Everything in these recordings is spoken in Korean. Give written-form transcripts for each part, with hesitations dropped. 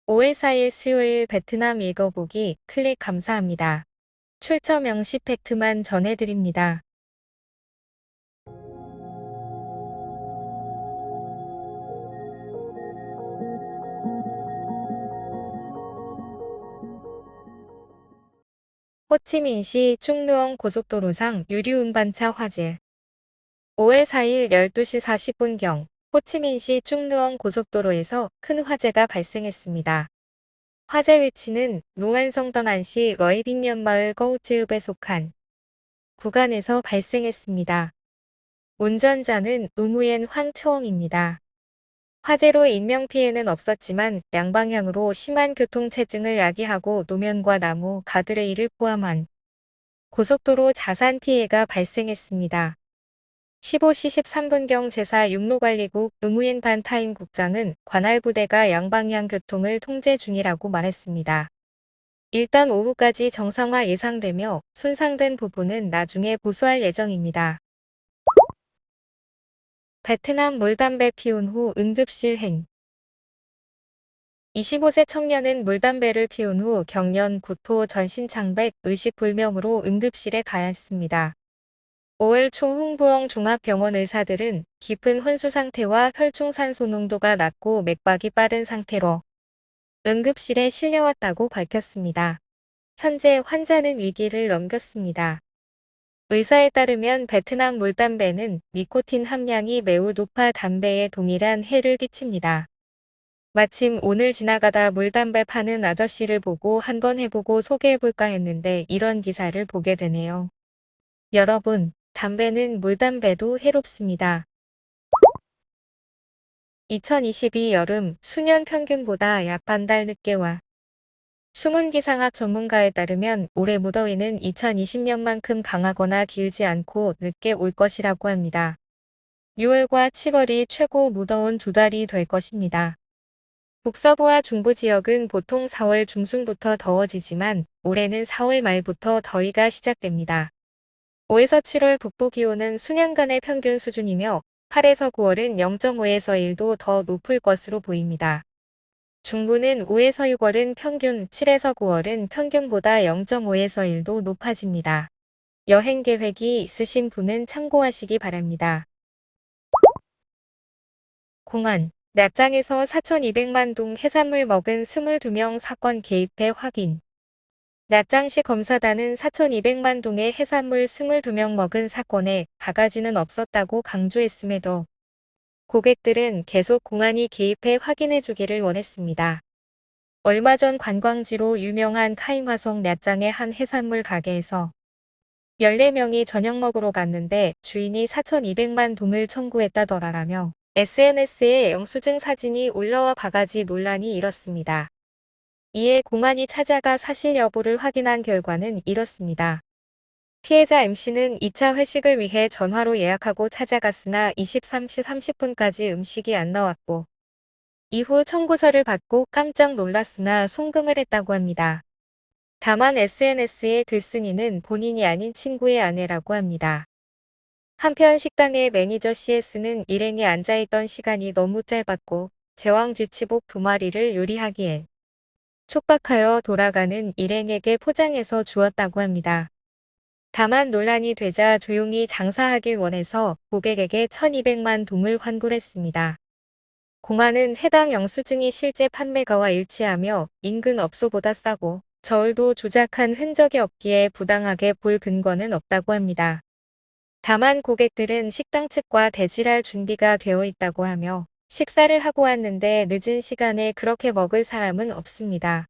5월 4일 수요일 베트남 읽어보기 클릭 감사합니다. 출처 명시 팩트만 전해드립니다. 호치민시 충루엉 고속도로상 유류 운반차 화재. 5월 4일 12시 40분경 호치민시 충루엉 고속도로에서 큰 화재가 발생했습니다. 화재 위치는 노안성 떠난시 러이빙연마을 거우츠읍에 속한 구간에서 발생했습니다. 운전자는 우무옌 황트엉입니다. 화재로 인명피해는 없었지만 양방향으로 심한 교통체증을 야기하고 노면과 나무, 가드레일을 포함한 고속도로 자산 피해가 발생했습니다. 15시 13분경 제사 육로관리국 의무인 반타임 국장은 관할 부대가 양방향 교통을 통제 중이라고 말했습니다. 일단 오후까지 정상화 예상되며 손상된 부분은 나중에 보수할 예정입니다. 베트남 물담배 피운 후 응급실 행. 25세 청년은 물담배를 피운 후 경련, 구토, 전신창백, 의식불명으로 응급실에 가야 했습니다. 5월 초 흥부엉 종합병원 의사들은 깊은 혼수 상태와 혈중산소 농도가 낮고 맥박이 빠른 상태로 응급실에 실려왔다고 밝혔습니다. 현재 환자는 위기를 넘겼습니다. 의사에 따르면 베트남 물담배는 니코틴 함량이 매우 높아 담배에 동일한 해를 끼칩니다. 마침 오늘 지나가다 물담배 파는 아저씨를 보고 한번 해보고 소개해볼까 했는데 이런 기사를 보게 되네요. 여러분, 담배는 물담배도 해롭습니다. 2022 여름 수년 평균보다 약 반 달 늦게 와. 수문기상학 전문가에 따르면 올해 무더위는 2020년만큼 강하거나 길지 않고 늦게 올 것이라고 합니다. 6월과 7월이 최고 무더운 두 달이 될 것입니다. 북서부와 중부 지역은 보통 4월 중순부터 더워지지만 올해는 4월 말부터 더위가 시작됩니다. 5에서 7월 북부 기온은 수년간의 평균 수준이며 8에서 9월은 0.5에서 1도 더 높을 것으로 보입니다. 중부는 5에서 6월은 평균, 7에서 9월은 평균보다 0.5에서 1도 높아집니다. 여행 계획이 있으신 분은 참고하시기 바랍니다. 공안, 낮장에서 4,200만 동 해산물 먹은 22명 사건 개입해 확인. 낮장시 검사단은 4,200만 동의 해산물 22명 먹은 사건에 바가지는 없었다고 강조했음에도 고객들은 계속 공안이 개입해 확인해주기를 원했습니다. 얼마 전 관광지로 유명한 카잉화성 낮장의 한 해산물 가게에서 14명이 저녁 먹으러 갔는데 주인이 4,200만 동을 청구했다더라라며 SNS에 영수증 사진이 올라와 바가지 논란이 일었습니다. 이에 공안이 찾아가 사실 여부를 확인한 결과는 이렇습니다. 피해자 M씨는 2차 회식을 위해 전화로 예약하고 찾아갔으나 23시 30분까지 음식이 안 나왔고 이후 청구서를 받고 깜짝 놀랐으나 송금을 했다고 합니다. 다만 SNS의 글쓴이는 본인이 아닌 친구의 아내라고 합니다. 한편 식당의 매니저 CS는 일행이 앉아있던 시간이 너무 짧았고 제왕 쥐치복 2마리를 요리하기엔 촉박하여 돌아가는 일행에게 포장해서 주었다고 합니다. 다만 논란이 되자 조용히 장사하길 원해서 고객에게 1,200만 동을 환불했습니다. 공안은 해당 영수증이 실제 판매가와 일치하며 인근 업소보다 싸고 저울도 조작한 흔적이 없기에 부당하게 볼 근거는 없다고 합니다. 다만 고객들은 식당 측과 대질할 준비가 되어 있다고 하며 식사를 하고 왔는데 늦은 시간에 그렇게 먹을 사람은 없습니다.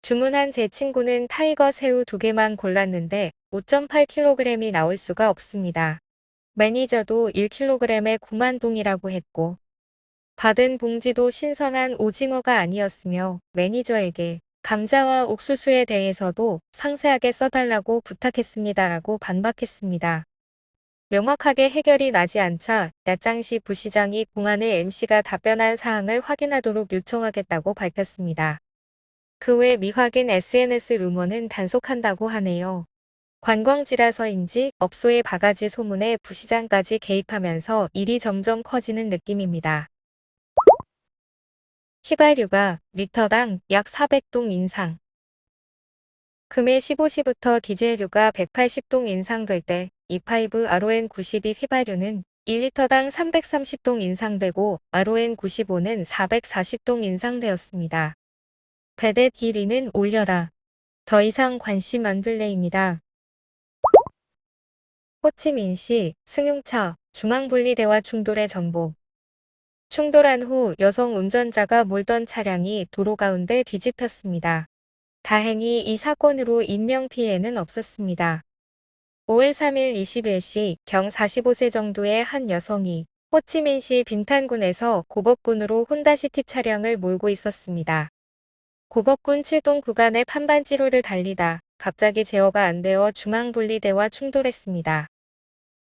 주문한 제 친구는 타이거 새우 2개만 골랐는데 5.8kg이 나올 수가 없습니다. 매니저도 1kg에 9만 동이라고 했고 받은 봉지도 신선한 오징어가 아니었으며 매니저에게 감자와 옥수수에 대해서도 상세하게 써달라고 부탁했습니다라고 반박했습니다. 명확하게 해결이 나지 않자 낮장시 부시장이 공안에 MC가 답변한 사항을 확인하도록 요청하겠다고 밝혔습니다. 그 외 미확인 SNS 루머는 단속한다고 하네요. 관광지라서인지 업소의 바가지 소문에 부시장까지 개입하면서 일이 점점 커지는 느낌입니다. 휘발유가 리터당 약 400동 인상. 금일 15시부터 디젤유가 180동 인상될 때 E5 RON92 휘발유는 1리터당 330동 인상되고 RON95는 440동 인상되었습니다. 배댓 1위는 올려라. 더 이상 관심 안 둘래입니다. 호치민시 승용차 중앙분리대와 충돌의 전보. 충돌한 후 여성 운전자가 몰던 차량이 도로 가운데 뒤집혔습니다. 다행히 이 사건으로 인명피해는 없었습니다. 5월 3일 21시 경 45세 정도의 한 여성이 호치민시 빈탄군에서 고법군으로 혼다시티 차량을 몰고 있었습니다. 고법군 7동 구간의 판반지로를 달리다 갑자기 제어가 안 되어 중앙분리대와 충돌했습니다.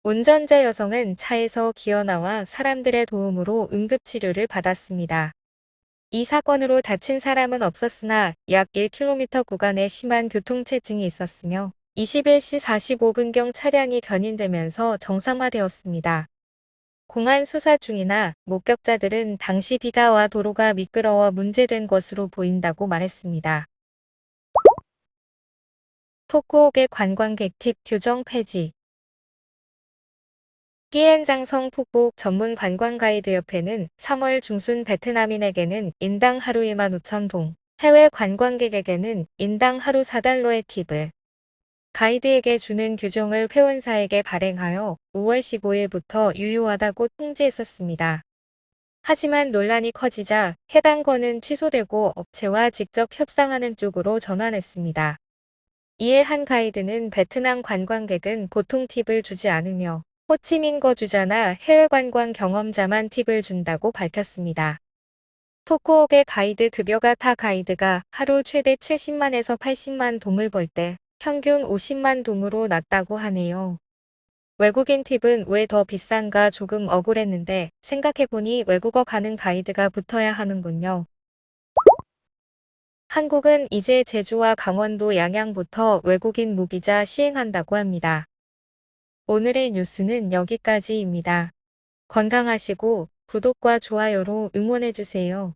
운전자 여성은 차에서 기어나와 사람들의 도움으로 응급치료를 받았습니다. 이 사건으로 다친 사람은 없었으나 약 1km 구간에 심한 교통체증이 있었으며 21시 45분경 차량이 견인되면서 정상화되었습니다. 공안 수사 중이나 목격자들은 당시 비가 와 도로가 미끄러워 문제된 것으로 보인다고 말했습니다. 토쿠오게 관광객 팁 규정 폐지. 끼엔장성 푸꾸옥 전문 관광 가이드 협회는 3월 중순 베트남인에게는 인당 하루 15,000동, 해외 관광객에게는 인당 하루 4달러의 팁을 가이드에게 주는 규정을 회원사에게 발행하여 5월 15일부터 유효하다고 통지했었습니다. 하지만 논란이 커지자 해당 건은 취소되고 업체와 직접 협상하는 쪽으로 전환했습니다. 이에 한 가이드는 베트남 관광객은 보통 팁을 주지 않으며 호치민 거주자나 해외 관광 경험자만 팁을 준다고 밝혔습니다. 토쿠옥의 가이드 급여가 타 가이드가 하루 최대 70만에서 80만 동을 벌 때 평균 50만 동으로 낮다고 하네요. 외국인 팁은 왜 더 비싼가 조금 억울했는데 생각해보니 외국어 가는 가이드가 붙어야 하는군요. 한국은 이제 제주와 강원도 양양부터 외국인 무비자 시행한다고 합니다. 오늘의 뉴스는 여기까지입니다. 건강하시고 구독과 좋아요로 응원해주세요.